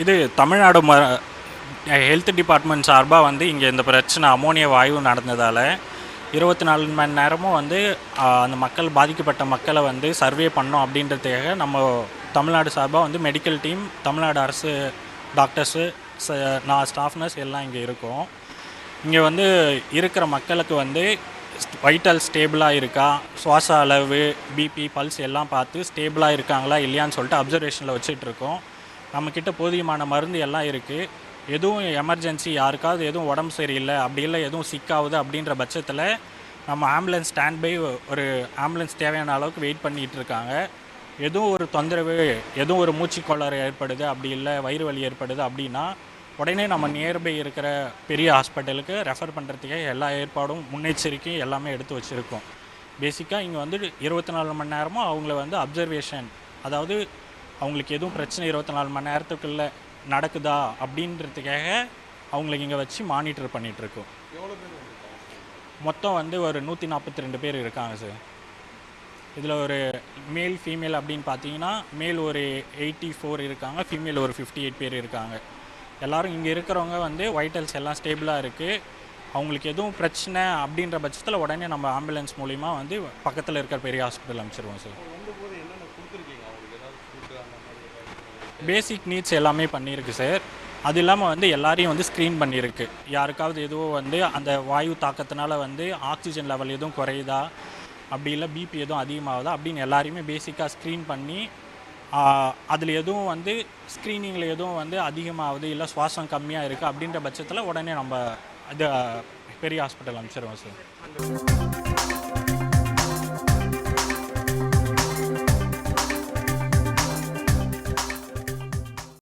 இது Tamil Nadu health department சார்பாக வந்து இங்கே இந்த பிரச்சனை அமோனியா வாயு நடந்ததால் 24 மணி நேரமும் வந்து அந்த மக்கள் பாதிக்கப்பட்ட மக்களை வந்து சர்வே பண்ணோம் அப்படின்றதுக்காக நம்ம தமிழ்நாடு சார்பாக வந்து மெடிக்கல் டீம், தமிழ்நாடு அரசு டாக்டர்ஸு, நான் ஸ்டாஃப் நர்ஸ் எல்லாம் இங்கே இருக்கோம். இங்கே வந்து இருக்கிற மக்களுக்கு வந்து வைட்டல் ஸ்டேபிளாக இருக்கா, சுவாச அளவு, பிபி, பல்ஸ் எல்லாம் பார்த்து ஸ்டேபிளாக இருக்காங்களா இல்லையான்னு சொல்லிட்டு அப்சர்வேஷனில் வச்சிட்ருக்கோம். நம்மக்கிட்ட போதியமான மருந்து எல்லாம் இருக்குது. எதுவும் எமர்ஜென்சி, யாருக்காவது எதுவும் உடம்பு சரியில்லை, அப்படி இல்லை எதுவும் சிக்காகுது அப்படின்ற பட்சத்தில் நம்ம ஆம்புலன்ஸ் ஸ்டாண்ட் பை, ஒரு ஆம்புலன்ஸ் தேவையான அளவுக்கு வெயிட் பண்ணிகிட்டு இருக்காங்க. எதுவும் ஒரு தொந்தரவு, எதுவும் ஒரு மூச்சுக்கொள்ளறு ஏற்படுது, அப்படி இல்லை வயிறு வலி ஏற்படுது அப்படின்னா உடனே நம்ம நியர்பை இருக்கிற பெரிய ஹாஸ்பிட்டலுக்கு ரெஃபர் பண்ணுறதுக்கே எல்லா ஏற்பாடும், முன்னெச்சரிக்கையும் எல்லாமே எடுத்து வச்சுருக்கோம். பேசிக்காக இங்கே வந்து 24 மணி நேரமும் அவங்கள வந்து அப்சர்வேஷன், அதாவது அவங்களுக்கு எதுவும் பிரச்சனை 24 மணி நேரத்துக்குள்ளே நடக்குதா அப்படின்றதுக்காக அவங்களுக்கு இங்கே வச்சு மானிட்டர் பண்ணிகிட்ருக்கோம். மொத்தம் வந்து ஒரு 142 பேர் இருக்காங்க சார். இதில் ஒரு மேல் ஃபீமேல் அப்படின்னு பார்த்தீங்கன்னா, மேல் ஒரு 84 இருக்காங்க, ஃபீமேல் ஒரு 58 பேர் இருக்காங்க. எல்லோரும் இங்கே இருக்கிறவங்க வந்து வைட்டல்ஸ் எல்லாம் ஸ்டேபிளாக இருக்குது. அவங்களுக்கு எதுவும் பிரச்சனை அப்படின்ற பட்சத்தில் உடனே நம்ம ஆம்புலன்ஸ் மூலிமா வந்து பக்கத்தில் இருக்கிற பெரிய ஹாஸ்பிட்டல் அனுப்பிச்சிருவோம் சார். பேசிக் நீட்ஸ் எல்லாமே பண்ணியிருக்கு சார். அது இல்லாமல் வந்து எல்லாரையும் வந்து ஸ்க்ரீன் பண்ணியிருக்கு. யாருக்காவது எதுவும் வந்து அந்த வாயு தாக்கத்தினால வந்து ஆக்சிஜன் லெவல் எதுவும் குறையுதா, அப்படி இல்லை பிபி எதுவும் அதிகமாகுதா அப்படின்னு எல்லாரையுமே பேசிக்காக ஸ்க்ரீன் பண்ணி, அதில் எதுவும் வந்து ஸ்க்ரீனிங்கில் எதுவும் வந்து அதிகமாகுது, இல்லை சுவாசம் கம்மியாக இருக்குது அப்படின்ற பட்சத்தில் உடனே நம்ம இது பெரிய ஹாஸ்பிட்டல் அனுப்பிச்சிடுவோம் சார்.